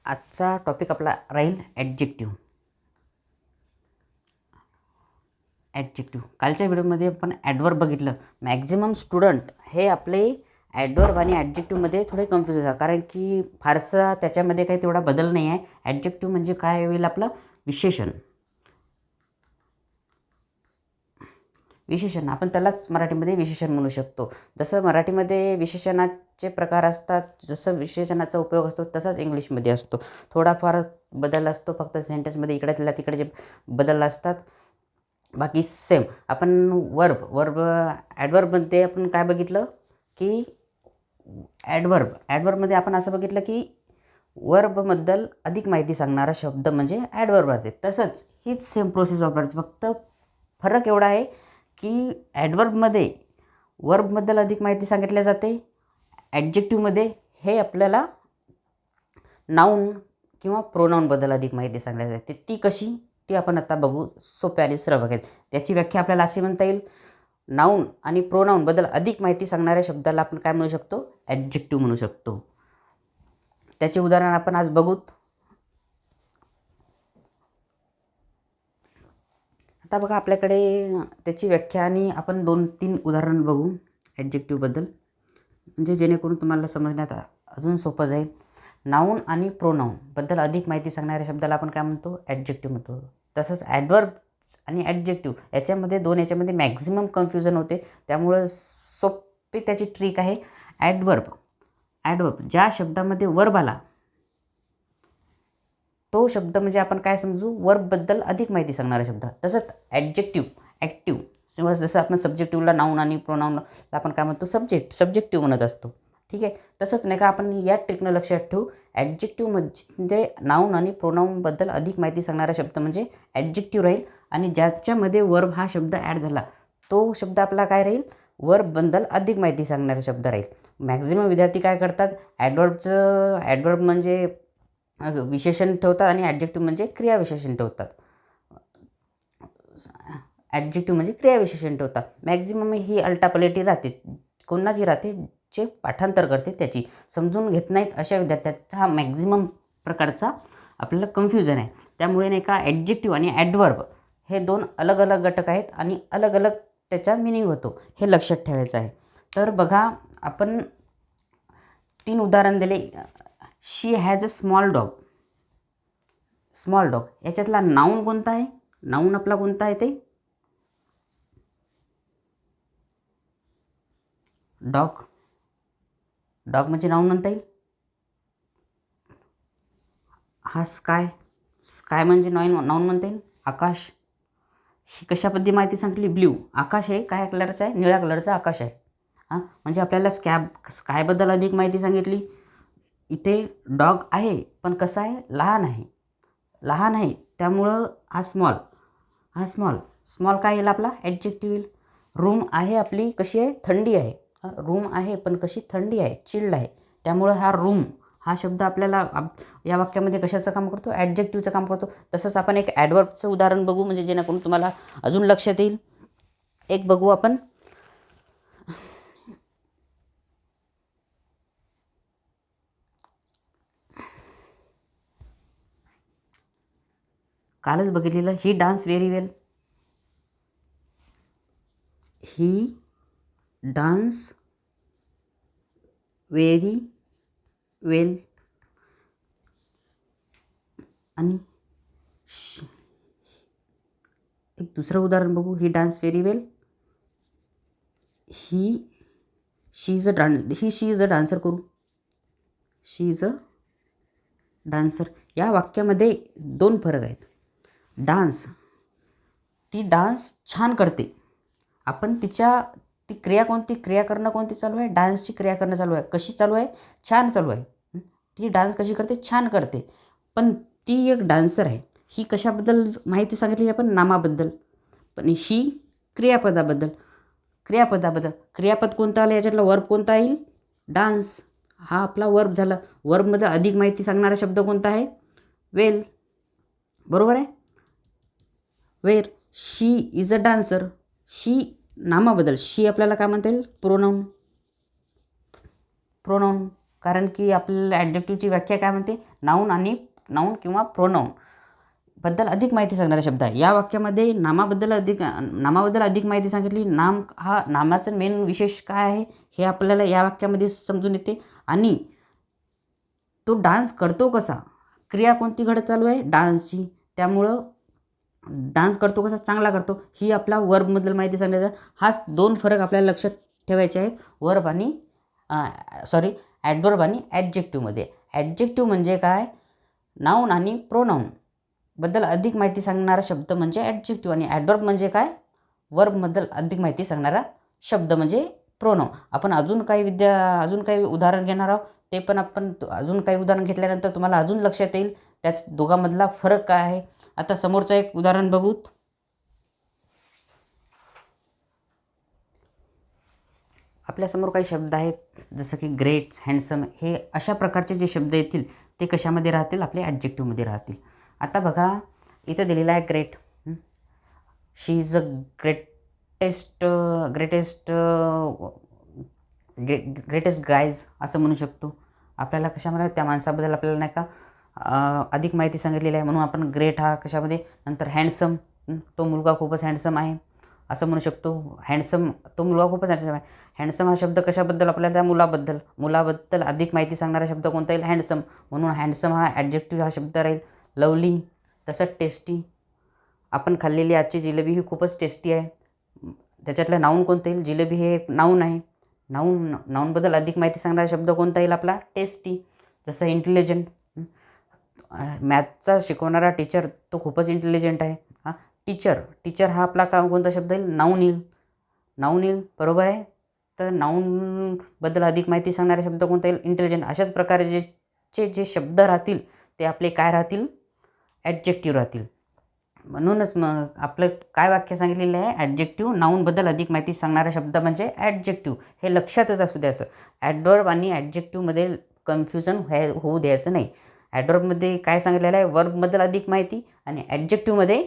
आजचा टॉपिक आपला राहील ॲडजेक्टिव्ह. कालच्या व्हिडिओमध्ये आपण ॲडवर्ब बघितलं. मॅक्झिमम स्टुडंट हे आपले ॲडवर्ब आणि ॲडजेक्टिव्हमध्ये थोडे कन्फ्यूज होतात, कारण की फारसा त्याच्यामध्ये काही तेवढा बदल नाही आहे. ॲडजेक्टिव्ह म्हणजे काय होईल, आपलं विशेषण. आपण त्यालाच मराठीमध्ये विशेषण म्हणू शकतो. जसं मराठीमध्ये विशेषणाचे प्रकार असतात, जसं विशेषणाचा उपयोग असतो तसाच इंग्लिशमध्ये असतो. थोडाफार बदल असतो, फक्त सेंटेन्समध्ये इकडे तिकडे जे बदल असतात, बाकी सेम. आपण वर्ब ॲडवर्बमध्ये आपण काय बघितलं की ॲडवर्बमध्ये आपण असं बघितलं की वर्बबद्दल अधिक माहिती सांगणारा शब्द म्हणजे ॲडवर्ब आहे. तसंच हीच सेम प्रोसेस वापरायची, फक्त फरक एवढा आहे की ॲडवर्बमध्ये वर्बबद्दल अधिक माहिती सांगितल्या जाते, ॲडजेक्टिव्हमध्ये हे आपल्याला नाऊन किंवा प्रोनाऊनबद्दल अधिक माहिती सांगल्या जाते. ती कशी, ती आपण आता बघू. सोप्या आणि सरळ बघायचं. त्याची व्याख्या आपल्याला अशी म्हणता येईल, नाऊन आणि प्रोनाऊनबद्दल अधिक माहिती सांगणाऱ्या शब्दाला आपण काय म्हणू शकतो, ॲडजेक्टिव्ह म्हणू शकतो. त्याचे उदाहरण आपण आज बघूत. आता बघा, आपल्याकडे त्याची व्याख्या आणि आपण 2-3 उदाहरण बघू ॲडजेक्टिव्हबद्दल, म्हणजे जेणेकरून तुम्हाला समजण्यात अजून सोपं जाईल. नाऊन आणि प्रोनाऊनबद्दल अधिक माहिती सांगणाऱ्या शब्दाला आपण काय म्हणतो, ॲडजेक्टिव्ह म्हणतो. तसंच ॲडवर्ब आणि ॲडजेक्टिव्ह याच्यामध्ये मॅक्झिमम कन्फ्युजन होते. त्यामुळं सोपी त्याची ट्रिक आहे. ॲडवर्ब ज्या शब्दामध्ये वर्ब आला तो शब्द म्हणजे आपण काय समजू, वर्बबद्दल अधिक माहिती सांगणारा शब्द. तसंच ॲक्टिव्ह किंवा जसं आपण सब्जेक्टिव्हला नाऊन आणि प्रोनाऊनला आपण काय म्हणतो, सब्जेक्टिव्ह म्हणत असतो. ठीक आहे. तसंच नाही का, आपण या ट्रिकनं लक्षात ठेवू, ॲडजेक्टिव्ह म्हणजे नाऊन आणि प्रोनाऊनबद्दल अधिक माहिती सांगणारा शब्द म्हणजे ॲडजेक्टिव्ह राहील, आणि ज्याच्यामध्ये वर्ब हा शब्द ॲड झाला तो शब्द आपला काय राहील, वर्बबद्दल अधिक माहिती सांगणारा शब्द राहील. मॅक्झिमम विद्यार्थी काय करतात, ॲडवर्ब म्हणजे विशेषण ठेवतात आणि ॲडजेक्टिव्ह म्हणजे क्रियाविशेषण ठेवतात. मॅक्झिमम ही अल्टापलेटी राहते, कोणाची राहते, जे पाठांतर करते त्याची. समजून घेत नाहीत अशा विद्यार्थ्यांचा हा मॅक्झिमम प्रकारचा आपल्याला कन्फ्युजन आहे. त्यामुळे नाही का, ॲडजेक्टिव्ह आणि ॲडवर्ब हे 2 अलग अलग घटक आहेत आणि अलग अलग त्याचा मिनिंग होतो, हे लक्षात ठेवायचं आहे. तर बघा, आपण 3 उदाहरण दिले. शी हॅज अ स्मॉल डॉग. याच्यातला नाऊन कोणता आहे, नाऊन आपला कोणता आहे, ते डॉग म्हणजे नाऊन म्हणता येईल. हा स्काय म्हणजे नाऊन म्हणता येईल. आकाश, ही कशाबद्दल माहिती सांगितली, ब्ल्यू. आकाश हे काय कलरचं आहे, निळ्या कलरचं आकाश आहे. म्हणजे आपल्याला स्कायबद्दल अधिक माहिती सांगितली. इथे डॉग आहे, पण कसा आहे, लहान आहे, त्यामुळं हा स्मॉल काय येईल, आपला ॲडजेक्टिव्ह येईल. रूम आहे आपली, कशी आहे, थंडी आहे. रूम आहे पण कशी, थंडी आहे, चिल्ड आहे. त्यामुळं हा रूम हा शब्द आपल्याला या वाक्यामध्ये कशाचं काम करतो, ॲडजेक्टिव्हचं काम करतो. तसंच आपण एक ॲडवर्बचं उदाहरण बघू, म्हणजे जेणेकरून तुम्हाला अजून लक्षात येईल. एक बघू आपण. कालच बघितलेलं, ही डान्स व्हेरी वेल. आणि एक दुसरं उदाहरण बघू. He dance very well. She is a dancer करू. She is a dancer. या वाक्यामध्ये 2 फरक आहेत. ती डान्स छान करते. आपण ती क्रिया करणं कोणती चालू आहे, डान्सची क्रिया करणं चालू आहे. कशी चालू आहे, छान चालू आहे. ती डान्स कशी करते, छान करते. पण ती एक डान्सर आहे. ही कशाबद्दल माहिती सांगितली आपण, नामाबद्दल. पण ही क्रियापदाबद्दल. क्रियापद कोणतं आलं, याच्यातला वर्ब कोणता येईल, डान्स. हा आपला वर्ब झाला. वर्बमध्ये अधिक माहिती सांगणारा शब्द कोणता आहे, वेल. बरोबर आहे, वेर. शी इज अ डान्सर. शी नामाबद्दल. शी आपल्याला काय म्हणता येईल, प्रोनाऊन. कारण की आपल्याला ॲडजेक्टिव्हची व्याख्या काय म्हणते, नाऊन किंवा प्रोनाऊन बद्दल अधिक माहिती सांगणारा शब्द आहे. या वाक्यामध्ये नामाबद्दल अधिक माहिती सांगितली. नामाचं मेन विशेष काय आहे हे आपल्याला या वाक्यामध्ये समजून येते. आणि तो डान्स करतो कसा, क्रिया कोणती घडत चालू आहे, डान्सची, त्यामुळं डान्स करतो कसा, चांगला करतो, ही आपला वर्बबद्दल माहिती सांगण्याचा. हाच 2 फरक आपल्याला लक्षात ठेवायचे आहेत वर्ब आणि ॲडवर्ब आणि ॲडजेक्टिव्हमध्ये. ॲडजेक्टिव्ह म्हणजे काय, नाऊन आणि प्रोनाऊन बद्दल अधिक माहिती सांगणारा शब्द म्हणजे ॲडजेक्टिव्ह, आणि ॲडवर्ब म्हणजे काय, वर्बबद्दल अधिक माहिती सांगणारा शब्द म्हणजे प्रोनाऊन. आपण अजून काही उदाहरण घेणार आहोत. ते पण आपण अजून काही उदाहरण घेतल्यानंतर तुम्हाला अजून लक्षात येईल त्या दोघांमधला फरक काय आहे. आता समोरचं एक उदाहरण बघूत. आपल्यासमोर काही शब्द आहेत जसं की ग्रेट, हँडसम, हे अशा प्रकारचे जे शब्द येतील ते कशामध्ये राहतील, आपले ॲडजेक्टिव्हमध्ये राहतील. आता बघा इथं दिलेलं आहे great. She is a greatest guys असं म्हणू शकतो. आपल्याला कशामध्ये त्या माणसाबद्दल आपल्याला नाही का अधिक माहिती सांगितलेली आहे, म्हणून आपण ग्रेट हा कशामध्ये. नंतर हँडसम, तो मुलगा खूपच हँडसम आहे असं म्हणू शकतो. तो मुलगा खूपच हँडसम आहे. हँडसम हा शब्द कशाबद्दल, आपल्याला त्या मुलाबद्दल अधिक माहिती सांगणारा शब्द कोणता येईल, हँडसम, म्हणून हँडसम हा ॲडजेक्टिव्ह हा शब्द राहील. लवली, तसंच टेस्टी, आपण खाल्लेली आजची जिलेबी ही खूपच टेस्टी आहे, त्याच्यातलं नाऊन कोणतं येईल, जिलेबी हे एक नाऊन आहे. नाऊनबद्दल अधिक माहिती सांगणारा शब्द कोणता येईल आपला, टेस्टी. जसं इंटेलिजंट, मॅथचा शिकवणारा टीचर तो खूपच इंटेलिजंट आहे. टीचर हा आपला कोणता शब्द येईल, नाऊन येईल, बरोबर आहे. तर नाऊनबद्दल अधिक माहिती सांगणारे शब्द कोणता येईल, इंटेलिजंट. अशाच प्रकारे जे शब्द राहतील ते आपले काय राहतील, ॲडजेक्टिव्ह राहतील. म्हणूनच मग आपलं काय वाक्य सांगितलेलं आहे, ॲडजेक्टिव्ह नाऊनबद्दल अधिक माहिती सांगणारा शब्द म्हणजे ॲडजेक्टिव्ह, हे लक्षातच असू द्यायचं. ॲडवर्ब आणि ॲडजेक्टिव्हमध्ये कन्फ्युजन होऊ द्यायचं नाही. ॲडवर्बमध्ये काय सांगितलेलं आहे, वर्बबद्दल अधिक माहिती, आणि ॲडजेक्टिव्हमध्ये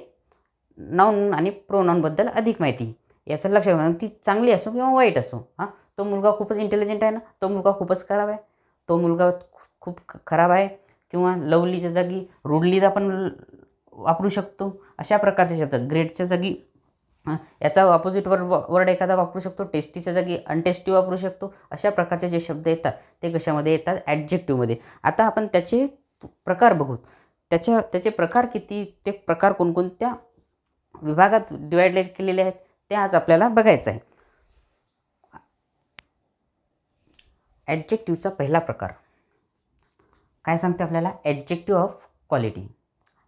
नाऊन आणि प्रोनाऊनबद्दल अधिक माहिती. याचं लक्ष ठेवा, ती चांगली असो किंवा वाईट असो. तो मुलगा खूपच इंटेलिजंट आहे ना, तो मुलगा खूपच खराब आहे, तो मुलगा खूप खराब आहे, किंवा लवलीच्या जागी रुडली आपण वापरू शकतो. अशा प्रकारचे शब्द. ग्रेटच्या जागी याचा ऑपोजिट वर्ड एखादा वापरू शकतो. टेस्टीच्या जागी अनटेस्टी वापरू शकतो. अशा प्रकारचे जे शब्द येतात ते कशामध्ये येतात, ॲडजेक्टिव्हमध्ये. आता आपण त्याचे प्रकार बघू. त्याचे प्रकार किती, ते प्रकार कोणकोणत्या विभागात डिवायडेड केलेले आहेत ते आज आपल्याला बघायचं आहे. ॲडजेक्टिव्हचा पहिला प्रकार काय सांगते आपल्याला, ॲडजेक्टिव्ह ऑफ क्वालिटी.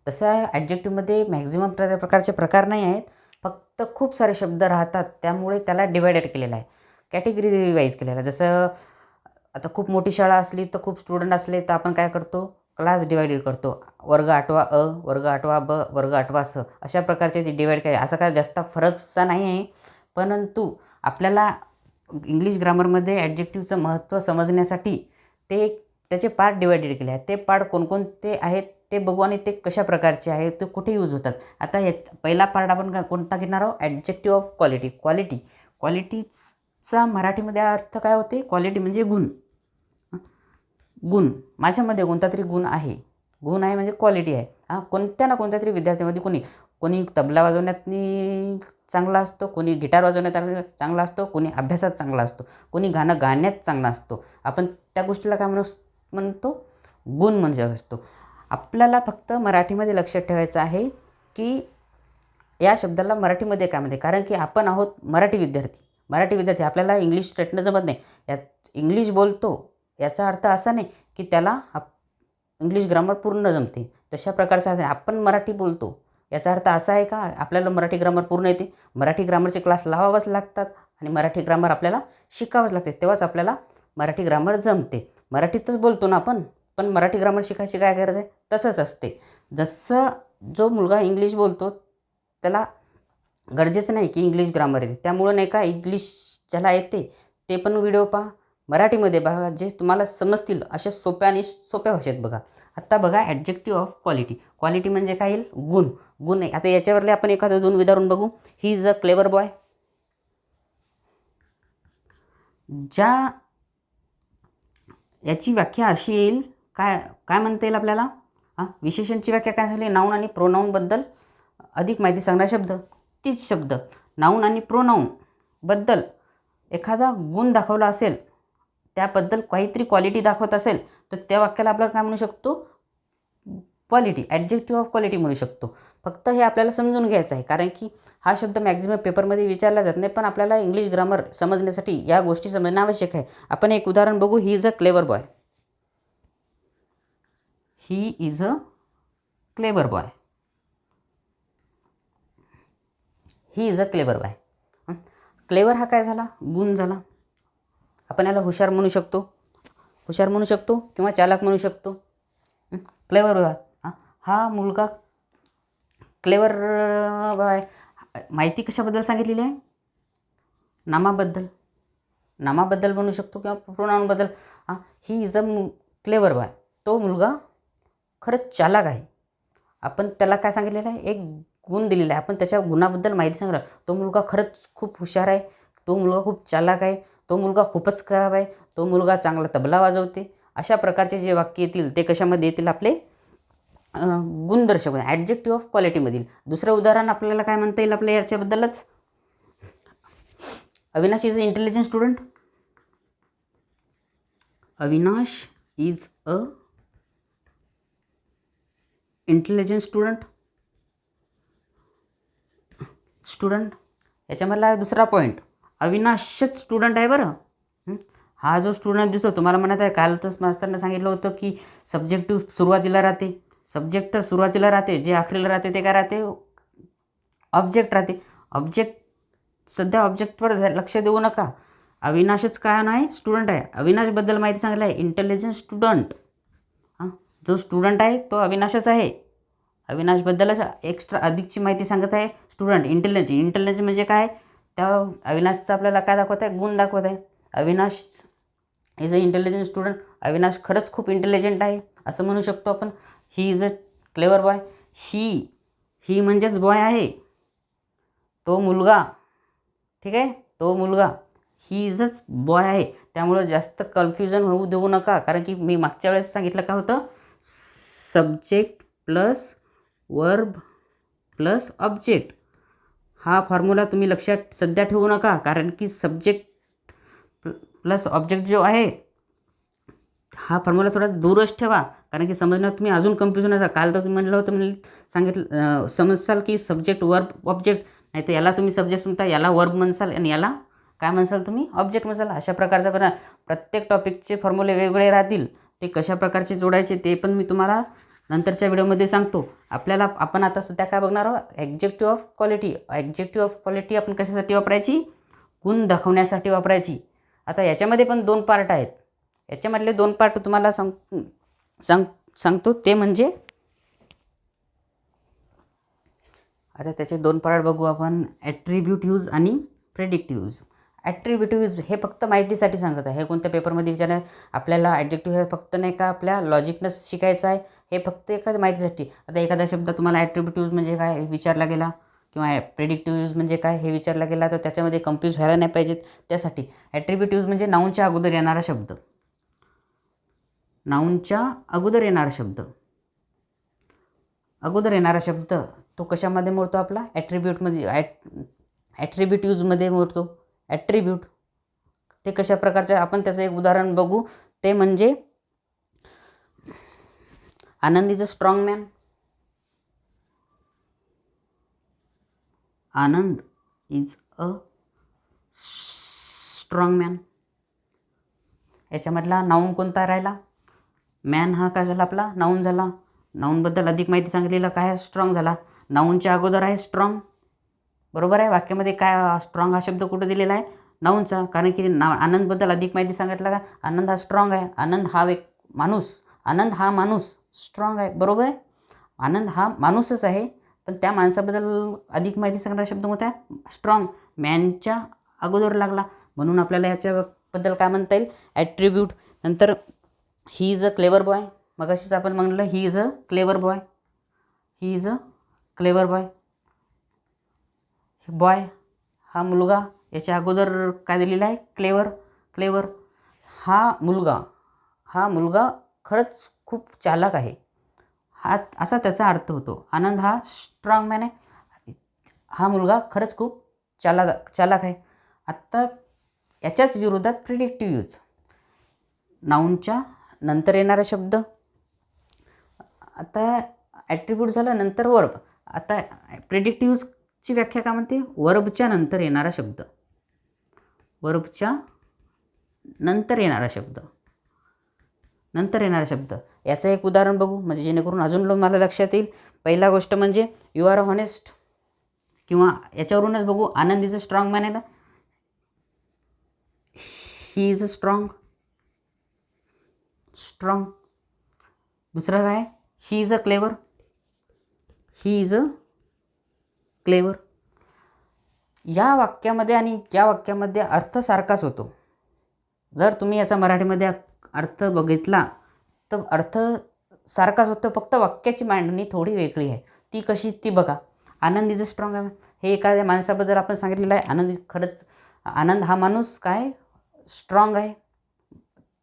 तसं ॲडजेक्टिव्हमध्ये मॅक्झिमम प्रकारचे प्रकार नाही आहेत, फक्त खूप सारे शब्द राहतात, त्यामुळे त्याला डिवायडेड केलेलं आहे, कॅटेगरी वाईज केलेलं आहे. जसं आता खूप मोठी शाळा असली तर खूप स्टुडंट असले तर आपण काय करतो, क्लास डिवाइडेड करतो. वर्ग 8वा अ, वर्ग 8वा ब, वर्ग 8वा स, अशा प्रकारचे ते डिवाईड केले. असा काय जास्त फरकचा नाही आहे, परंतु आपल्याला इंग्लिश ग्रामरमध्ये ॲडजेक्टिव्हचं महत्त्व समजण्यासाठी त्याचे पार्ट डिवायडेड केले आहेत. ते पार्ट कोणकोणते आहेत ते बघू, आणि ते कशा प्रकारचे आहेत, ते कुठे यूज होतात. आता पहिला पार्ट आपण कोणता घेणार आहोत, ॲडजेक्टिव्ह ऑफ क्वालिटी. क्वालिटीचा मराठीमध्ये अर्थ काय होते, क्वालिटी म्हणजे गुण. माझ्यामध्ये कोणता तरी गुण आहे म्हणजे क्वालिटी आहे. कोणत्या ना कोणत्या तरी विद्यार्थ्यांमध्ये कोणी तबला वाजवण्यात चांगला असतो, कोणी गिटार वाजवण्यात चांगला असतो, कोणी अभ्यासात चांगला असतो, कोणी गाणं गाण्यात चांगला असतो. आपण त्या गोष्टीला काय म्हणतो, गुण म्हणजे असतो. आपल्याला फक्त मराठीमध्ये लक्षात ठेवायचं आहे की या शब्दाला मराठीमध्ये काय म्हणते, कारण की आपण आहोत मराठी विद्यार्थी. आपल्याला इंग्लिश रटणं जमत नाही. इंग्लिश बोलतो याचा अर्थ असा नाही की त्याला इंग्लिश ग्रामर पूर्ण जमते. तशा प्रकारचा आपण मराठी बोलतो याचा अर्थ असा आहे का आपल्याला मराठी ग्रामर पूर्ण येते. मराठी ग्रामरचे क्लास लावावेच लागतात आणि मराठी ग्रामर आपल्याला शिकावंच लागते, तेव्हाच आपल्याला मराठी ग्रामर जमते. मराठीतच बोलतो ना आपण, पण मराठी ग्रामर शिकायची काय गरज आहे. तसंच असते. जसं जो मुलगा इंग्लिश बोलतो त्याला गरजेचं नाही की इंग्लिश ग्रामर येते. त्यामुळं नाही का, इंग्लिश ज्याला येते ते पण व्हिडिओ पहा, मराठीमध्ये बघा, जे तुम्हाला समजतील अशा सोप्या भाषेत बघा. आत्ता बघा ॲडजेक्टिव्ह ऑफ क्वालिटी म्हणजे काय येईल, गुण आहे. आता याच्यावरले आपण एखादं 2 उदाहरण बघू. ही इज अ क्लेवर बॉय. याची व्याख्या अशी येईल, काय काय म्हणता येईल आपल्याला? विशेषणची व्याख्या काय झाली? नाऊन आणि प्रोनाऊनबद्दल अधिक माहिती सांगणारा शब्द. तीच शब्द नाऊन आणि प्रोनाऊनबद्दल एखादा गुण दाखवला असेल, त्याबद्दल काहीतरी क्वालिटी दाखवत असेल, तर त्या वाक्याला आपल्याला काय म्हणू शकतो? क्वालिटी, ॲडजेक्टिव्ह ऑफ क्वालिटी म्हणू शकतो. फक्त हे आपल्याला समजून घ्यायचं आहे, कारण की हा शब्द मॅक्झिमम पेपरमध्ये विचारला जात नाही, पण आपल्याला इंग्लिश ग्रामर समजण्यासाठी या गोष्टी समजणं आवश्यक आहे. आपण एक उदाहरण बघू. ही is a clever boy. He is a clever boy. He is a clever boy. Clever हा काय झाला? गुण झाला. आपण याला हुशार म्हणू शकतो, किंवा चालाक म्हणू शकतो. क्लेवर बॉय, हा मुलगा क्लेवर बॉय. माहिती कशाबद्दल सांगितलेली आहे? नामाबद्दल म्हणू शकतो किंवा प्रोनाऊनबद्दल. He is a clever boy. तो मुलगा खरंच चालाक आहे. आपण त्याला काय सांगितलेलं आहे? एक गुण दिलेला आहे. आपण त्याच्या गुणाबद्दल माहिती सांगणार. तो मुलगा खरंच खूप हुशार आहे, तो मुलगा खूप चालाक आहे, तो मुलगा खूपच खराब आहे, तो मुलगा चांगला तबला वाजवते. अशा प्रकारचे जे वाक्य येतील ते कशामध्ये येतील? आपले गुणदर्शक, ॲडजेक्टिव्ह ऑफ क्वालिटीमधील. दुसरं उदाहरण आपल्याला काय म्हणता येईल आपल्या याच्याबद्दलच? Avinash is a intelligent student. Avinash is a intelligent student. याच्यामधला दुसरा पॉईंट, अविनाशच स्टुडंट आहे बरं. हा जो स्टुडंट दिसतो, तुम्हाला म्हणत आहे, कालच मास्तरनं सांगितलं होतं की सब्जेक्टिव्ह सुरुवातीला राहते, सब्जेक्ट सुरुवातीला राहते, जे आखरीला राहते ते काय राहते? ऑब्जेक्ट राहते. सध्या ऑब्जेक्टवर लक्ष देऊ नका. अविनाशच काय नाही? स्टुडंट आहे. अविनाशबद्दल माहिती सांगितलं आहे, इंटेलिजंट स्टुडंट. जो स्टुडंट आहे तो अविनाशच आहे. अविनाशबद्दलच एक्स्ट्रा अधिकची माहिती सांगत आहे स्टुडंट. इंटेलिजन्स म्हणजे काय? त्या अविनाशचं आपल्याला काय दाखवत आहे? गुण दाखवत आहे. Avinash is a intelligent student. Avinash खरंच खूप इंटेलिजंट आहे असं म्हणू शकतो आपण. He is a clever boy. ही म्हणजेच बॉय आहे, तो मुलगा. ठीक आहे, तो मुलगा. ही इजच बॉय आहे. त्यामुळं जास्त कन्फ्युजन होऊ देऊ नका, कारण की मी मागच्या वेळेस सांगितलं काय होतं? Subject plus verb plus object. हा फॉर्म्युला तुम्ही लक्षात सध्या ठेवू नका, कारण की सब्जेक्ट प्लस ऑब्जेक्ट जो आहे हा फॉर्म्युला थोडा दूरच ठेवा, कारण की समजण्यात तुम्ही अजून कन्फ्युजन होता. काल तर तुम्ही म्हटलं होतं, सांगितलं समजसाल की सब्जेक्ट वर्ब ऑब्जेक्ट, नाही तर याला तुम्ही सब्जेक्ट म्हणता, याला वर्ब म्हणसाल आणि याला काय म्हणसाल तुम्ही? ऑब्जेक्ट म्हणसाल. अशा प्रकारचा करा. प्रत्येक टॉपिकचे फॉर्म्युले वेगवेगळे राहतील. ते कशा प्रकारचे जोडायचे ते पण मी तुम्हाला नंतरच्या व्हिडिओमध्ये सांगतो. आपण आता सध्या काय बघणार आहोत? Adjective of quality. Adjective of quality आपण कशासाठी वापरायची? गुण दाखवण्यासाठी वापरायची. आता याच्यामध्ये पण 2 पार्ट आहेत. याच्यामधले 2 पार्ट तुम्हाला सांगतो. ते म्हणजे, आता त्याचे 2 पार्ट बघू आपण. ॲट्रिब्यूटिव्ज आणि प्रेडिक्टिव्ज. ॲट्रिब्यूटिव्ज हे फक्त माहितीसाठी सांगत आहे. हे कोणत्या पेपरमध्ये विचारणार? आपल्याला ॲडजेक्टिव्ह हे फक्त नाही का आपल्या लॉजिकनं शिकायचं आहे. हे फक्त एखाद्या माहितीसाठी. आता एखादा शब्द तुम्हाला ॲट्रिब्यूटिव्ज म्हणजे काय हे विचारला गेला, किंवा प्रेडिक्टिव्ज म्हणजे काय हे विचारला गेला, तर त्याच्यामध्ये कन्फ्यूज व्हायला नाही पाहिजेत. त्यासाठी ॲट्रिब्यूटिव्ज म्हणजे नाऊनच्या अगोदर येणारा शब्द. अगोदर येणारा शब्द तो कशामध्ये मोडतो? आपला ॲट्रिब्यूटमध्ये, ॲट्रिब्यूटिव्जमध्ये मोडतो. ॲट्रिब्यूट ते कशा प्रकारचे? आपण त्याचं एक उदाहरण बघू. ते म्हणजे Anand is a strong man. Anand is a strong man. याच्यामधला नाऊन कोणता राहिला? मॅन हा काय झाला? आपला नाऊन झाला. नाऊनबद्दल अधिक माहिती सांगितलेलं काय? स्ट्रॉंग झाला. नाऊनच्या अगोदर आहे स्ट्रॉंग. बरोबर आहे. वाक्यामध्ये काय स्ट्रॉंग हा शब्द कुठं दिलेला आहे? नाऊनचा. कारण की आनंदबद्दल अधिक माहिती सांगितलं का? आनंद हा स्ट्रॉंग आहे. आनंद हा माणूस स्ट्रॉंग आहे. बरोबर आहे. आनंद हा माणूसच आहे, पण त्या माणसाबद्दल अधिक माहिती सांगणारा शब्द कोणता आहे? स्ट्रॉंग. मॅनच्या अगोदर लागला, म्हणून आपल्याला याच्याबद्दल काय म्हणता येईल? ॲट्रिब्यूट. नंतर ही इज अ क्लेवर बॉय. मगाशीच आपण म्हणलं ही is a clever boy. He is a clever boy. Boy हा मुलगा, याच्या अगोदर काय दिलेला आहे? क्लेवर. हा मुलगा हा मुलगा खरंच खूप चालाक आहे, हा असा त्याचा अर्थ होतो. आनंद हा स्ट्रॉंग मॅन आहे, हा मुलगा खरंच खूप चालाक आहे. आत्ता याच्याच विरोधात प्रिडिक्टिव्ह यूज, नाऊनच्या नंतर येणारा शब्द. आता ॲट्रिब्यूट झालं, नंतर वर्ब. आता प्रिडिक्टिव्ह यूजची व्याख्या काय म्हणते? वर्बच्या नंतर येणारा शब्द, वर्बच्या नंतर येणारा शब्द, नंतर येणारा शब्द. याचं एक उदाहरण बघू, म्हणजे जेणेकरून अजून मला लक्षात येईल. पहिला गोष्ट म्हणजे यू आर हॉनेस्ट, किंवा याच्यावरूनच बघू, आनंद इज अ स्ट्रॉंग मॅन आहे ना, ही इज अ स्ट्रॉंग. दुसरं काय? ही is a clever, he is a clever. या वाक्यामध्ये आणि या वाक्यामध्ये अर्थ सारखाच होतो. जर तुम्ही याचा मराठीमध्ये अर्थ बघितला तर अर्थ सारखाच होतो, फक्त वाक्याची मांडणी थोडी वेगळी आहे. ती कशी? ती बघा. आनंद इज अ स्ट्रॉंग आहे, हे एखाद्या माणसाबद्दल आपण सांगितलेलं आहे. आनंद हा माणूस काय? स्ट्रॉंग आहे,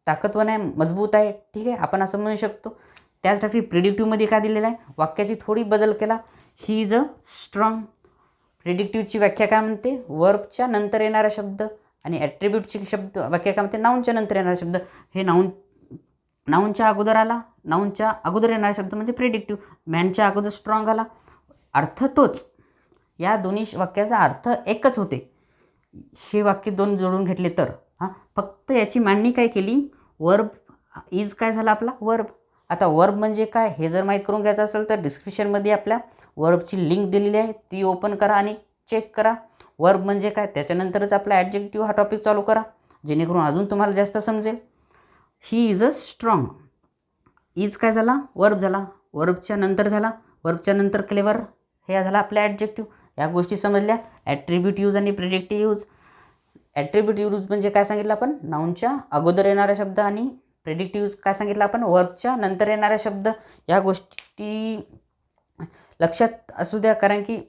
ताकदवान आहे, मजबूत आहे. ठीक आहे, आपण असं म्हणू शकतो. त्याचसाठी प्रिडिक्टिव्हमध्ये काय दिलेलं आहे? वाक्याची थोडी बदल केला, ही इज अ स्ट्रॉंग. प्रिडिक्टिव्हची व्याख्या काय म्हणते? वर्बच्या नंतर येणारा शब्द. आणि ॲट्रिब्यूटची व्याख्या काय म्हणते? नाऊनच्या नंतर येणारा शब्द. हे नाऊनच्या अगोदर आला, नाऊनच्या अगोदर येणारा शब्द म्हणजे प्रिडिक्टिव्ह. मॅनच्या अगोदर स्ट्रॉंग आला, अर्थ तोच. या दोन्ही वाक्याचा अर्थ एकच होते. हे वाक्य दोन जोडून घेतले तर. फक्त याची मांडणी काय केली? वर्ब इज काय झाला आपला? वर्ब. आता वर्ब म्हणजे काय हे जर माहीत करून घ्यायचं असेल तर डिस्क्रिप्शनमध्ये आपल्या वर्बची लिंक दिलेली आहे, ती ओपन करा आणि चेक करा. वर्ब म्हणजे काय, त्याच्यानंतरच आपला ॲडजेक्टिव्ह हा टॉपिक चालू करा, जेणेकरून अजून तुम्हाला जास्त समजेल. ही इज अ स्ट्रॉंग. इज काय झाला? वर्ब झाला. वर्बच्या नंतर झाला, वर्बच्या नंतर क्लेवर, हे झाला आपला ॲडजेक्टिव्ह. या गोष्टी समजल्या. ॲट्रिब्यूट यूज आणि प्रिडिक्टिव्ह यूज. ॲट्रिब्यूट यूज म्हणजे काय सांगितलं आपण? नाऊनच्या अगोदर येणारा शब्द. आणि प्रिडिक्टिव्ह यूज काय सांगितलं आपण? वर्बच्या नंतर येणारा शब्द. या गोष्टी लक्षात असू द्या, कारण की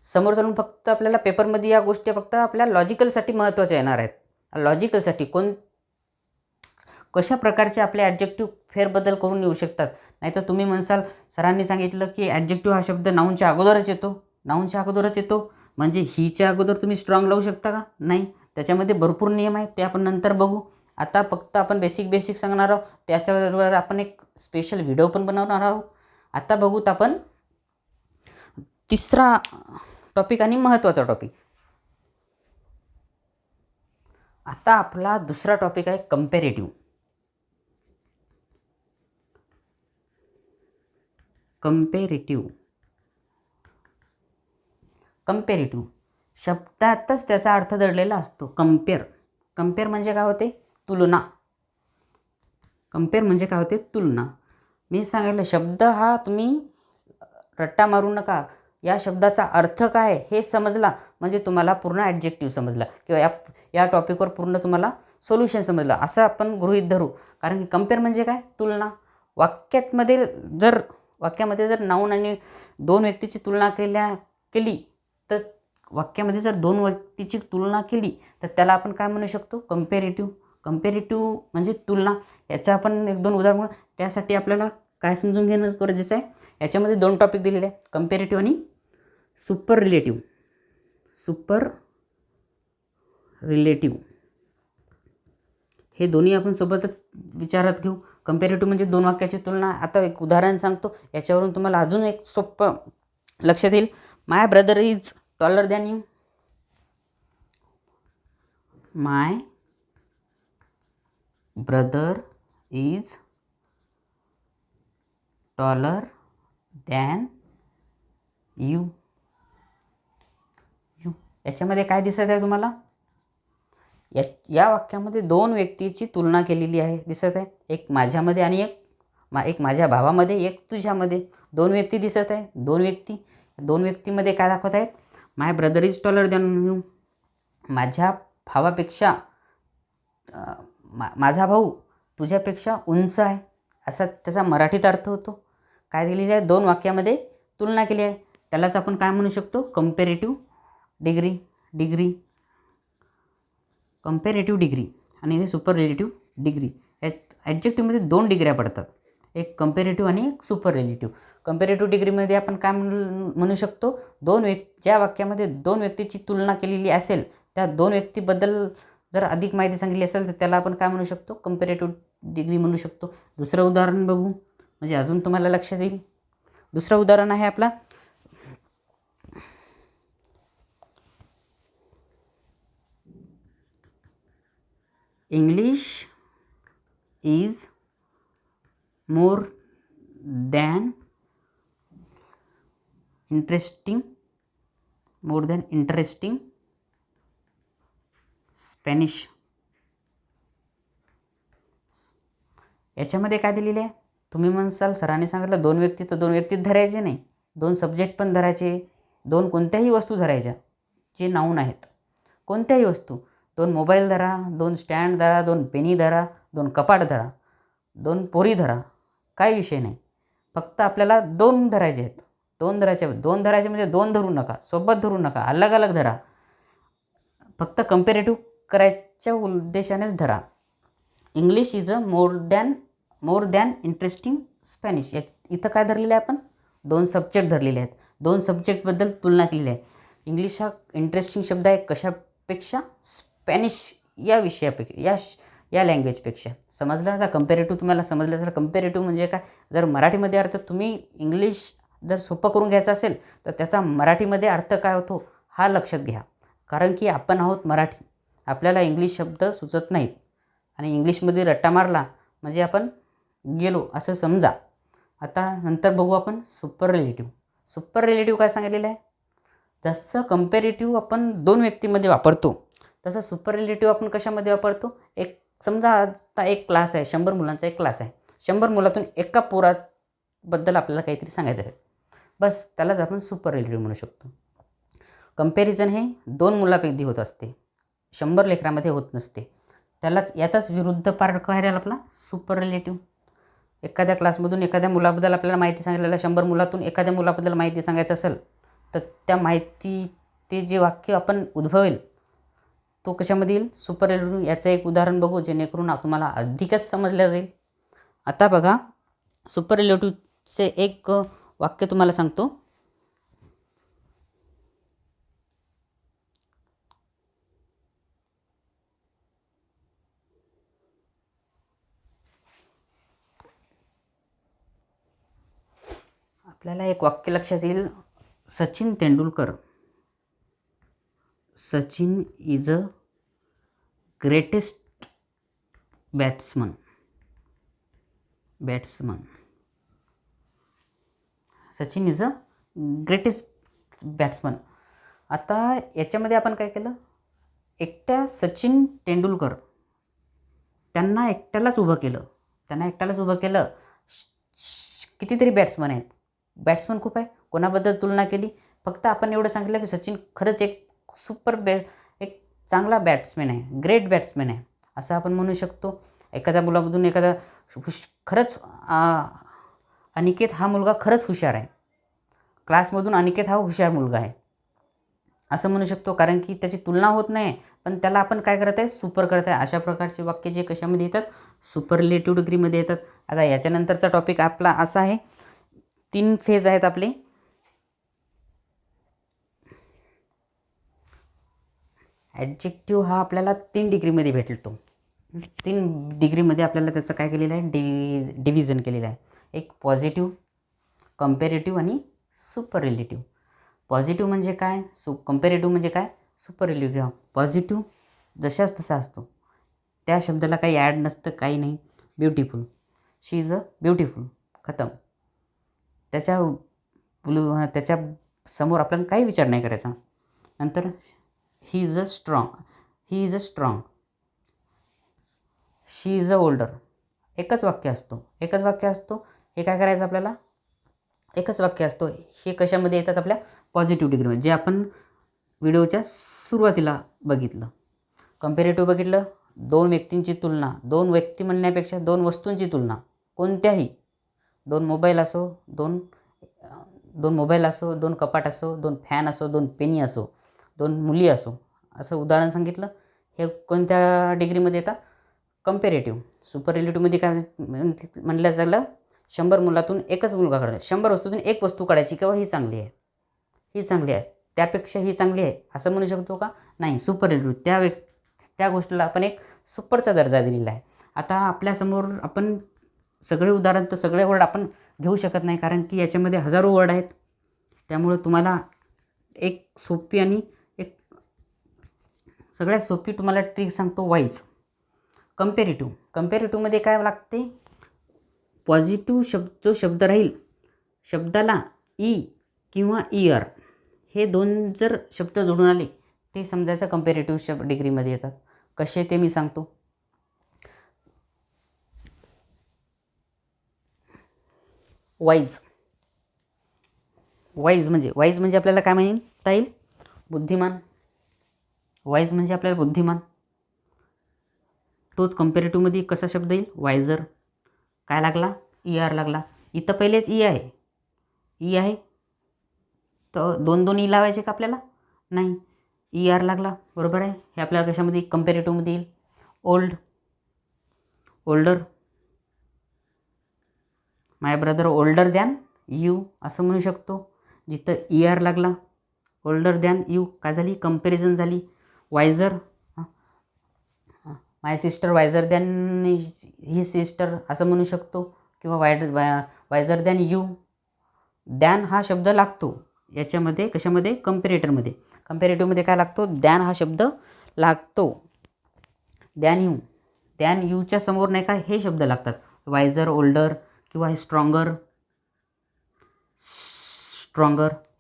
समोर चालून फक्त आपल्याला पेपरमध्ये या गोष्टी फक्त आपल्या लॉजिकलसाठी महत्त्वाच्या येणार आहेत. लॉजिकलसाठी कशा प्रकारचे आपले ॲडजेक्टिव्ह फेरबदल करून येऊ शकतात. नाहीतर तुम्ही म्हणसाल सरांनी सांगितलं की ॲडजेक्टिव्ह हा शब्द नाऊनच्या अगोदरच येतो, म्हणजे हीच्या अगोदर तुम्ही स्ट्रॉंग लावू शकता का? नाही. त्याच्यामध्ये भरपूर नियम आहेत, ते आपण नंतर बघू. आता फक्त आपण बेसिक सांगणार आहोत. त्याच्यावर आपण एक स्पेशल व्हिडिओ पण बनवणार आहोत. आता बघूत आपण तिसरा टॉपिक आणि महत्त्वाचा टॉपिक. आता आपला दुसरा टॉपिक आहे कंपॅरेटिव्ह. कंपॅरेटिव्ह शब्दातच त्याचा अर्थ दडलेला असतो. कंपेअर म्हणजे काय होते? तुलना. तुलना. मी सांगितलं शब्द हा तुम्ही रट्टा मारू नका. या शब्दाचा अर्थ काय हे समजला म्हणजे तुम्हाला पूर्ण ॲडजेक्टिव्ह समजला, किंवा या टॉपिकवर पूर्ण तुम्हाला सोल्युशन समजलं असं आपण गृहीत धरू. कारण की कंपेअर म्हणजे काय? तुलना. वाक्यामध्ये जर नाऊन आणि दोन व्यक्तीची तुलना केली तर वाक्यामध्ये जर दोन व्यक्तीची तुलना केली तर त्याला आपण काय म्हणू शकतो? कंपॅरेटिव्ह म्हणजे तुलना. याचं आपण एक दोन उदाहरण. त्यासाठी आपल्याला काय समजून घेणं गरजेचं आहे? याच्यामध्ये दोन टॉपिक दिलेले आहे, कंपॅरेटिव्ह आणि सुपर रिलेटिव्ह. हे दोन्ही आपण सोबतच विचारात घेऊ. कंपॅरेटिव्ह म्हणजे दोन वाक्याची तुलना. आता एक उदाहरण सांगतो, याच्यावरून तुम्हाला अजून एक सोपं लक्षात येईल. My brother is taller than you. My brother is taller than you. याच्यामध्ये काय दिसत आहे तुम्हाला? या वाक्यामध्ये दोन व्यक्तीची तुलना केलेली आहे, दिसत आहे. एक माझ्यामध्ये आणि एक माझ्या भावामध्ये, एक तुझ्यामध्ये. दोन व्यक्ती दिसत आहे. दोन व्यक्तीमध्ये काय दाखवत आहेत? My brother is taller than you. माझ्या भावापेक्षा माझा भाऊ तुझ्यापेक्षा उंच आहे, असा त्याचा मराठीत अर्थ होतो. काय दिलेली आहे? दोन वाक्यामध्ये तुलना केली आहे, त्यालाच आपण काय म्हणू शकतो? Comparative degree. कंपॅरेटिव्ह डिग्री आणि हे सुपर रिलेटिव्ह डिग्री. ॲडजेक्टिव्हमध्ये 2 डिग्र्या पडतात, एक कंपेरेटिव्ह आणि एक सुपरलेटिव्ह. कंपेरेटिव्ह डिग्रीमध्ये आपण काय म्हणू शकतो, ज्या वाक्यामध्ये 2 व्यक्तीची तुलना केलेली असेल, त्या 2 व्यक्तीबद्दल जर अधिक माहिती सांगितली असेल तर त्याला आपण काय म्हणू शकतो, कंपेरेटिव्ह डिग्री म्हणू शकतो. दुसरं उदाहरण बघू म्हणजे अजून तुम्हाला लक्षात येईल. दुसरं उदाहरण आहे आपला English is more than interesting Spanish. याच्यामध्ये काय दिलेले आहे, तुम्ही म्हणसाल सरांनी सांगितलं 2 व्यक्ती तर 2 व्यक्तीत धरायचे नाही, 2 सब्जेक्ट पण धरायचे, 2 कोणत्याही वस्तू धरायच्या जे नाऊन आहेत, कोणत्याही वस्तू. 2 मोबाईल धरा, 2 स्टँड धरा, 2 पेनी धरा, 2 कपाट धरा, 2 पोरी धरा, काही विषय नाही. फक्त आपल्याला 2 धरायचे आहेत. 2 धरायचे म्हणजे 2 धरू नका, सोबत धरू नका, अलग अलग धरा. फक्त कंपेरेटिव्ह करायच्या उद्देशानेच धरा. English is more than interesting Spanish. इथं काय धरलेलं आहे आपण, 2 सब्जेक्ट धरलेले आहेत, 2 सब्जेक्टबद्दल तुलना केलेली आहे. इंग्लिश हा इंटरेस्टिंग शब्द आहे कशापेक्षा, स्पॅनिश या विषयापेक्षा, या लँग्वेजपेक्षा. समजलं आता कंपेरेटिव्ह तुम्हाला समजलं असेल. कंपेरेटिव्ह म्हणजे काय, जर मराठीमध्ये अर्थ तुम्ही इंग्लिश जर सोपं करून घ्यायचं असेल तर त्याचा मराठीमध्ये अर्थ काय होतो हा लक्षात घ्या. कारण की आपण आहोत मराठी, आपल्याला इंग्लिश शब्द सुचत नाहीत आणि इंग्लिशमध्ये रट्टा मारला म्हणजे आपण गेलो असं समजा. आता नंतर बघू आपण सुपरलेटिव्ह. सुपरलेटिव्ह काय सांगितलेलं आहे, जसं कंपेरेटिव्ह आपण 2 व्यक्तीमध्ये वापरतो तसं सुपरलेटिव्ह आपण कशामध्ये वापरतो, एक समजा आता एक क्लास आहे, 100 मुलांचा एक क्लास आहे, 100 मुलातून एका पोराबद्दल आपल्याला काहीतरी सांगायचं आहे, बस त्यालाच आपण सुपरलेटिव्ह म्हणू शकतो. कंपॅरिझन हे 2 मुलांपैकी होत असते, 100 लेकरामध्ये होत नसते. त्याला याचाच विरुद्ध पार्ट काय राहिला आपला, सुपरलेटिव्ह. एखाद्या क्लासमधून एखाद्या मुलाबद्दल आपल्याला माहिती सांगितलेलं, 100 मुलातून एखाद्या मुलाबद्दल माहिती सांगायचं असेल तर त्या माहिती ते जे वाक्य आपण उद्भवेल तो कशामध्ये येईल, सुपरलेटिव्ह. याचं एक उदाहरण बघू जेणेकरून तुम्हाला अधिकच समजलं जाईल. आता बघा सुपरलेटिव्हचे एक वाक्य तुम्हाला सांगतो. आपल्याला एक वाक्य लक्षात येईल, Sachin is a greatest batsman. Sachin is a greatest batsman. आता याच्यामध्ये आपण काय केलं, एकट्या सचिन तेंडुलकर त्यांना एकट्यालाच उभं केलं. कितीतरी बॅट्समन आहेत, बॅट्समन खूप आहे, कोणाबद्दल तुलना केली, फक्त आपण एवढं सांगितलं की सचिन खरंच एक एक चांगला बॅट्समॅन आहे, ग्रेट बॅट्समॅन आहे असं आपण म्हणू शकतो. एखाद्या मुलामधून खरंच अनिकेत हा मुलगा खरंच हुशार आहे, क्लासमधून अनिकेत हा हुशार मुलगा आहे असं म्हणू शकतो. कारण की त्याची तुलना होत नाही पण त्याला आपण काय करत आहे, सुपर करत आहे. अशा प्रकारचे वाक्य जे कशामध्ये येतात, सुपरलेटिव्ह डिग्रीमध्ये येतात. आता याच्यानंतरचा टॉपिक आपला असा आहे, 3 फेज आहेत आपले. ॲडजेक्टिव्ह हा आपल्याला 3 डिग्रीमध्ये भेटतो. 3 डिग्रीमध्ये आपल्याला त्याचं काय केलेलं आहे, डिव्हिजन केलेलं आहे. एक पॉझिटिव्ह, कंपॅरेटिव्ह आणि सुपरलेटिव्ह. पॉझिटिव्ह म्हणजे काय, कंपॅरेटिव्ह म्हणजे काय, सुपरलेटिव्ह. पॉझिटिव्ह जशाच तसा असतो, त्या शब्दाला काही ॲड नसतं, काही नाही. Beautiful, she is a beautiful, खतम. त्याच्या समोर आपल्याला काही विचार नाही करायचा. नंतर ही is a strong, she is a older. एकच वाक्य असतो. हे काय करायचं आपल्याला, एकच वाक्य असतो. हे कशामध्ये येतात, आपल्या पॉझिटिव्ह डिग्रीमध्ये, जे आपण व्हिडिओच्या सुरुवातीला बघितलं. कंपॅरेटिव्ह बघितलं, 2 व्यक्तींची तुलना, 2 व्यक्ती म्हणण्यापेक्षा 2 वस्तूंची तुलना, कोणत्याही 2 मोबाईल असो, 2 कपाट असो, 2 फॅन असो, 2 पेनी असो, 2 मुली असो, असं उदाहरण सांगितलं. हे कोणत्या डिग्रीमध्ये येतात, कंपॅरेटिव्ह. सुपर रिलेटिव्हमध्ये काय म्हणलं झालं, 100 मुलातून एकच मुलगा काढायचा, 100 वस्तूतून एक वस्तू काढायची किंवा ही चांगली आहे, ही चांगली आहे, त्यापेक्षा ही चांगली आहे असं म्हणू शकतो का? नाही. सुपर रिलेटिव्ह त्या गोष्टीला आपण एक सुपरचा दर्जा दिलेला आहे. आता आपल्यासमोर आपण सगळे उदाहरण तर सगळे वर्ड आपण घेऊ शकत नाही, कारण की याच्यामध्ये हजारो वर्ड आहेत. त्यामुळे तुम्हाला एक सोपी आणि एक सगळ्यात सोपी तुम्हाला ट्रिक सांगतो, वाईज. कंपेरेटिव्हमध्ये काय लागते? पॉझिटिव्ह जो शब्द राहील, शब्दाला ई किंवा ER हे दोन जर शब्द जोडून आले ते समजायचं कंपेरेटिव्ह डिग्रीमध्ये येतात. कसे ते मी सांगतो. वाईज म्हणजे आपल्याला काय म्हणता येईल? बुद्धिमान. वाईज म्हणजे आपल्याला बुद्धिमान. तोच कंपेरेटिव्हमध्ये कसा शब्द येईल? वायझर. काय लागला? ER लागला. इथं पहिलेच ई आहे तर दोन ई लावायचे का आपल्याला? नाही. ER लागला, बरोबर आहे. हे आपल्याला कशामध्ये? कंपेरेटिव्हमध्ये येईल. Older. My brother older than you असं म्हणू शकतो. जिथं ER लागला, ओल्डर दॅन यू, काय झाली? कंपॅरिझन झाली. वायझर, माय सिस्टर वायझर दॅन ही सिस्टर असं म्हणू शकतो, किंवा वायझर दॅन यू. दॅन हा शब्द लागतो याच्यामध्ये, कशामध्ये? कंपेरेटिव्हमध्ये काय लागतो? दॅन हा शब्द लागतो. दॅन यूच्या समोर नाही का हे शब्द लागतात, वायझर, ओल्डर किंवा स्ट्रॉंगर.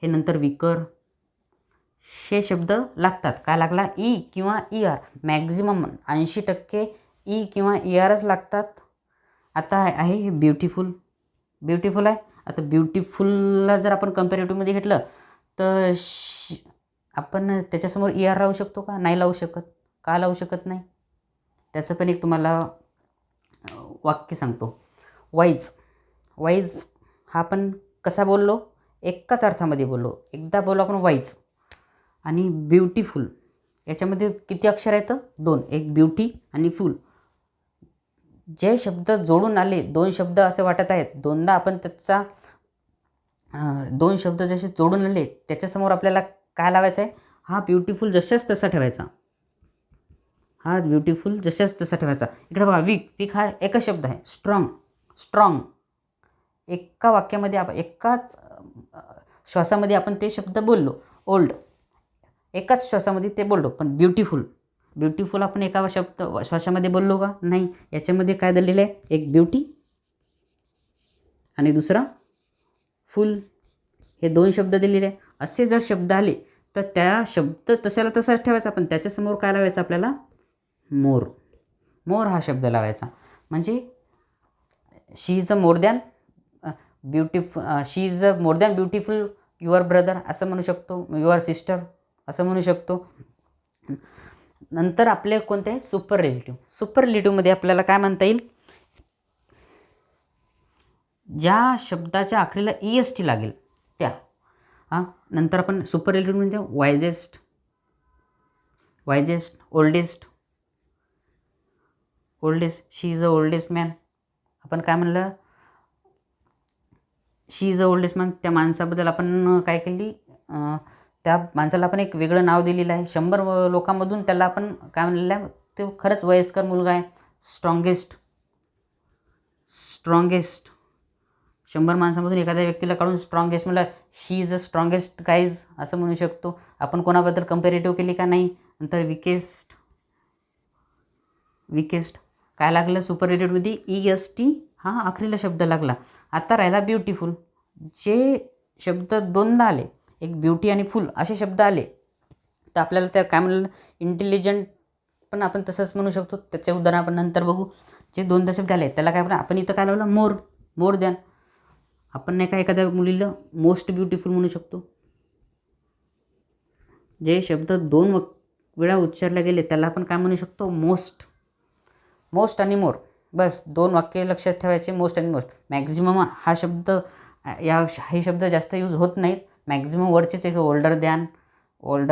हे नंतर विकर, हे शब्द लागतात. काय लागला? ई किंवा ER. मॅक्झिमम 80% ई किंवा ERच लागतात. आता आहे हे ब्युटिफुल आहे. आता ब्युटिफुलला जर आपण कंपॅरेटिव्हमध्ये घेतलं तर आपण त्याच्यासमोर ER लावू शकतो का? नाही लावू शकत. का लावू शकत नाही? त्याचं पण एक तुम्हाला वाक्य सांगतो. वाईज हा आपण कसा बोललो? एकाच अर्थामध्ये बोललो. एकदा बोललो आपण वाईज. आणि ब्युटिफुल याच्यामध्ये किती अक्षर आहेत? 2. एक ब्युटी आणि फुल. जे शब्द जोडून आले, 2 शब्द असे वाटत आहेत, दोनदा आपण त्याचा 2 शब्द जसे जोडून आले त्याच्यासमोर आपल्याला काय लावायचं आहे? हा ब्युटिफुल जशाच तसा ठेवायचा. इकडे बघा, वीक हा एकच शब्द आहे. स्ट्रॉंग एका वाक्यामध्ये एकाच श्वासामध्ये आपण ते शब्द बोललो. ओल्ड एकाच श्वासामध्ये ते बोललो. पण ब्युटिफुल आपण एका श्वासामध्ये बोललो का? नाही. याच्यामध्ये काय दिलेलं आहे? एक ब्युटी आणि दुसरा फुल, हे 2 शब्द दिलेले आहे. असे जर शब्द आले तर त्या शब्द तसाला तसाच ठेवायचा, पण त्याच्यासमोर काय लावायचं आपल्याला? मोर हा शब्द लावायचा. म्हणजे she is more than beautiful your brother असं म्हणू शकतो, युअर सिस्टर असं म्हणू शकतो. नंतर आपले कोणते? सुपर रिलेटिव्हमध्ये आपल्याला काय म्हणता येईल? ज्या शब्दाच्या आखरीला EST लागेल त्या. नंतर आपण सुपर रिलेटिव्ह म्हणजे wisest, oldest. She is a oldest man. आपण काय म्हणलं? She is a oldest man. त्या माणसाबद्दल आपण काय केली? त्या माणसाला आपण एक वेगळं नाव दिलेलं आहे. 100 लोकांमधून त्याला आपण काय म्हणलेलं आहे? तो खरंच वयस्कर मुलगा आहे. स्ट्रॉंगेस्ट. 100 माणसांमधून एखाद्या व्यक्तीला काढून स्ट्रॉंगेस्ट म्हणलं, she is a strongest guys असं म्हणू शकतो. आपण कोणाबद्दल कंपॅरेटिव्ह केली का? नाही. नंतर विकेस्ट काय लागलं? सुपर रिलेटिव्हमध्ये EST हा आखरीला शब्द लागला. आता राहिला ब्युटिफुल. जे शब्द 2दा आले, एक ब्युटी आणि फुल असे शब्द आले तर आपल्याला त्या काय म्हणलं? इंटेलिजंट पण आपण तसंच म्हणू शकतो. त्याचे उदाहरण आपण नंतर बघू. जे 2दा शब्द आले त्याला काय आपण इथं काय लावलं? More than. आपण नाही का एखाद्या मुलीला मोस्ट ब्युटिफुल म्हणू शकतो. जे शब्द 2 वेळा उच्चारले गेले त्याला आपण काय म्हणू शकतो? मोस्ट आणि मोर. बस 2 वाक्य लक्षात ठेवायचे, मोस्ट आणि मोस्ट. मॅक्झिमम हा शब्द हे शब्द जास्त यूज होत नाहीत. मॅक्झिमम वर्डचेच एक ओल्डर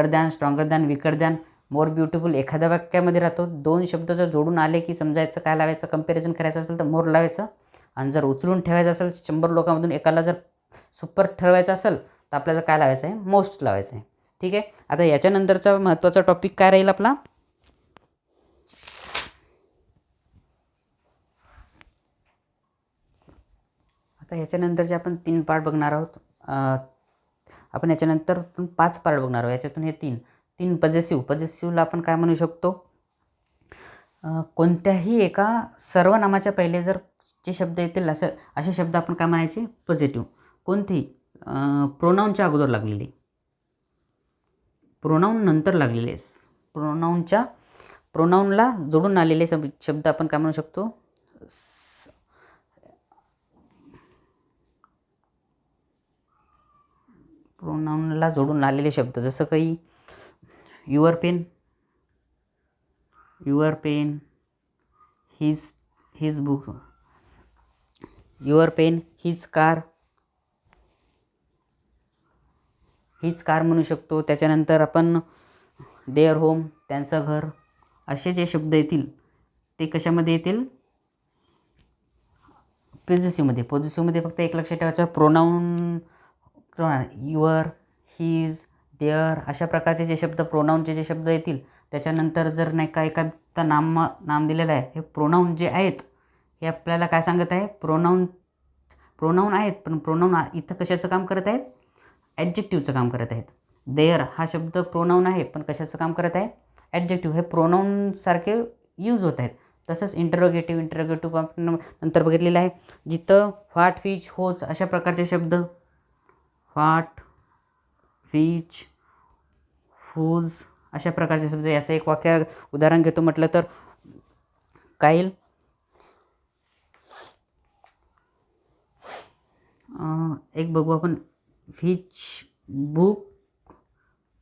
दॅन, स्ट्रॉंगर दॅन, विकर दॅन. मोर ब्युटिफुल एखाद्या वाक्यामध्ये राहतो. 2 शब्द जर जोडून आले की समजायचं काय लावायचं, कंपॅरिझन करायचं असेल तर मोर लावायचं. आणि जर उचलून ठेवायचं असेल 100 लोकांमधून एकाला जर सुपर ठरवायचं असेल तर आपल्याला काय लावायचं आहे, मोस्ट लावायचं आहे. ठीक आहे. आता याच्यानंतरचा महत्त्वाचा टॉपिक काय राहील आपला, आता याच्यानंतरचे आपण 3 पार्ट बघणार आहोत. आपण याच्यानंतर पण 5 पार्ट बघणार आहोत. याच्यातून हे 3 पजेसिव्हला आपण काय म्हणू शकतो, कोणत्याही एका सर्वनामाच्या पहिले जर जे शब्द येतील असे शब्द आपण काय म्हणायचे, पॉझिटिव्ह. कोणती, प्रोनाऊनच्या अगोदर लागलेले, प्रोनाऊन नंतर लागलेले, प्रोनाऊनला जोडून आलेले शब्द आपण काय म्हणू शकतो, प्रोनाऊनला जोडून आलेले शब्द. जसं काही your pen, his book, your pen, his car म्हणू शकतो. त्याच्यानंतर आपण देअर होम, त्यांचं घर. असे जे शब्द येतील ते कशामध्ये येतील, पॉझिटिव्हमध्ये फक्त एक लक्षात ठेवायचं, प्रोनाऊन युअर, हिज, देअर अशा प्रकारचे जे शब्द प्रोनाऊनचे जे शब्द येतील त्याच्यानंतर जर नाही का एखादा नाम दिलेलं आहे, हे प्रोनाऊन जे आहेत हे आपल्याला काय सांगत आहे, प्रोनाऊन आहेत पण प्रोनाऊन इथं कशाचं काम करत आहेत, ॲडजेक्टिव्हचं काम करत आहेत. देअर हा शब्द प्रोनाऊन आहे पण कशाचं काम करत आहे, ॲडजेक्टिव्ह. हे प्रोनाऊनसारखे यूज होत आहेत. तसंच इंटरोगेटिव्ह आपण नंतर बघितलेलं आहे, जिथं व्हॉट, विच, होच अशा प्रकारचे शब्द, व्हॉट, विच, हुज अशा प्रकारचे शब्द. याचं एक उदाहरण घेतो म्हटलं तर काईल, एक बघू आपण, which book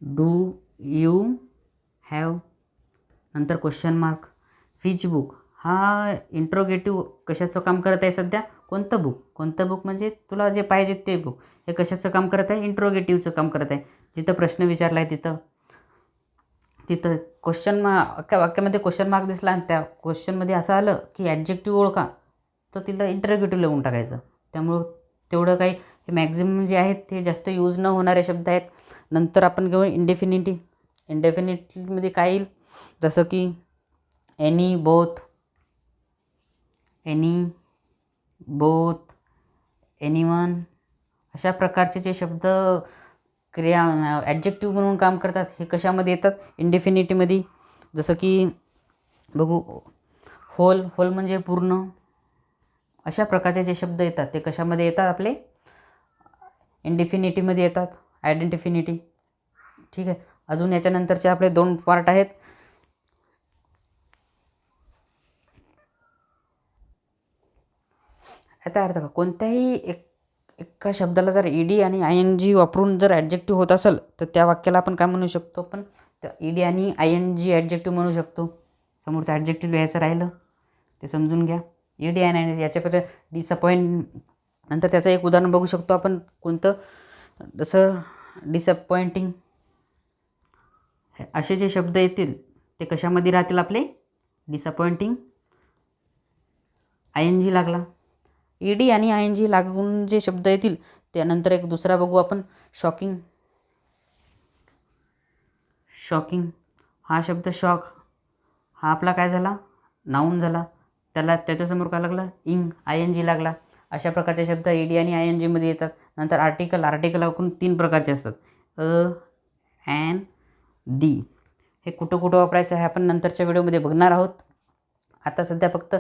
do you have, नंतर क्वेश्चन मार्क. व्हिच बुक हा इंट्रोगेटिव्ह कशाचं काम करत आहे सध्या, कोणतं बुक म्हणजे तुला जे पाहिजे ते बुक. हे कशाचं काम करत आहे, इंट्रोगेटिव्हचं काम करत आहे. जिथं प्रश्न विचारला आहे तिथं क्वेश्चन अख्ख्या वाक्यामध्ये क्वेश्चन मार्क दिसला आणि त्या क्वेश्चनमध्ये असं आलं की ॲडजेक्टिव्ह ओळखा, तर तिला इंट्रोगेटिव्ह लिहून टाकायचं. त्यामुळं तेवढं काही हे मॅक्झिमम जे आहेत ते जास्त यूज न होणारे शब्द आहेत. नंतर आपण घेऊ इंडेफिनिटमध्ये काय येईल, जसं की एनी, बोथ, एनीवन अशा प्रकारचे जे शब्द क्रिया ॲडजेक्टिव्ह म्हणून काम करतात हे कशामध्ये येतात, इंडेफिनिटीमध्ये. जसं की बघू, होल म्हणजे पूर्ण. अशा प्रकारचे जे शब्द येतात ते कशामध्ये येतात, आपले इंडेफिनिटीमध्ये येतात, आयडेंटिफिनिटी. ठीक आहे. अजून याच्यानंतरचे आपले 2 पार्ट आहेत. आता अर्थ का, कोणत्याही एका शब्दाला जर ईडी आणि ING वापरून जर ॲडजेक्टिव्ह होत असेल तर त्या वाक्याला आपण काय म्हणू शकतो, आपण त्या ईडी आणि ING ॲडजेक्टिव्ह म्हणू शकतो. समोरचं ॲडजेक्टिव्ह लिहायचं राहिलं ते समजून घ्या. ईडी आणि ING याच्यापेक्षा डिसअपॉइंट. नंतर त्याचं एक उदाहरण बघू शकतो आपण, कोणतं, जसं डिसअपॉइंटिंग. असे जे शब्द येतील ते कशामध्ये राहतील, आपले डिसअपॉइंटिंग, ING लागला. ईडी आणि ING लागून जे शब्द येतील त्यानंतर एक दुसरा बघू आपण, शॉकिंग. हा शब्द शॉक हा आपला काय झाला, नाऊन झाला. त्याच्यासमोर काय लागला, ING लागला. अशा प्रकारचे शब्द ईडी आणि ING मध्ये येतात. नंतर आर्टिकल एकूण 3 प्रकारचे असतात, एन, दी. हे कुठं वापरायचं आहे आपण नंतरच्या व्हिडिओमध्ये बघणार आहोत. आता सध्या फक्त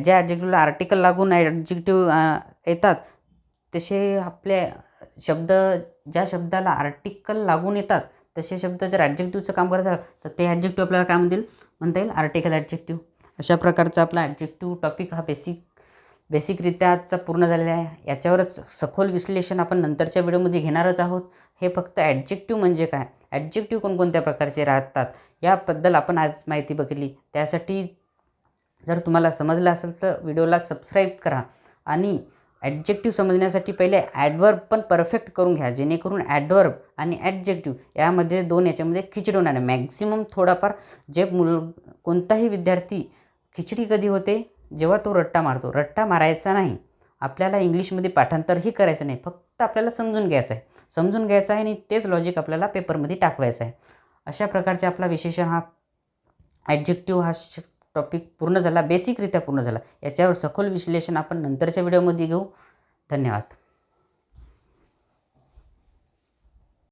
ज्या ॲडजेक्टिव्हला आर्टिकल लागून ॲडजेक्टिव्ह येतात तसे आपले शब्द, ज्या शब्दाला आर्टिकल लागून येतात तसे शब्द जर ॲडजेक्टिव्हचं काम करायचं तर ते ॲडजेक्टिव्ह आपल्याला काय म्हणता येईल, आर्टिकल ॲडजेक्टिव्ह. अशा प्रकारचा आपला ॲडजेक्टिव्ह टॉपिक हा बेसिकरित्या आजचा पूर्ण झालेला आहे. याच्यावरच सखोल विश्लेषण आपण नंतरच्या व्हिडिओमध्ये घेणारच आहोत. हे फक्त ॲडजेक्टिव्ह म्हणजे काय, ॲडजेक्टिव्ह कोणकोणत्या प्रकारचे राहतात याबद्दल आपण आज माहिती बघितली. त्यासाठी जर तुम्हाला समजलं असेल तर व्हिडिओला सबस्क्राईब करा आणि ॲडजेक्टिव्ह समजण्यासाठी पहिले ॲडवर्ब पण परफेक्ट करून घ्या, जेणेकरून ॲडवर्ब आणि ॲडजेक्टिव्ह याच्यामध्ये खिचडी होणार नाही. मॅक्झिमम थोडाफार कोणताही विद्यार्थी खिचडी कधी होते, जेव्हा तो रट्टा मारतो. रट्टा मारायचा नाही. आपल्याला इंग्लिशमध्ये पाठांतरही करायचं नाही, फक्त आपल्याला समजून घ्यायचं आहे आणि तेच लॉजिक आपल्याला पेपरमध्ये टाकवायचं आहे. अशा प्रकारचे आपला विशेषण ॲडजेक्टिव्ह हा टॉपिक पूर्ण झाला, बेसिकरित्या पूर्ण झाला. याच्यावर सखोल विश्लेषण आपण नंतरच्या व्हिडिओमध्ये घेऊ. धन्यवाद.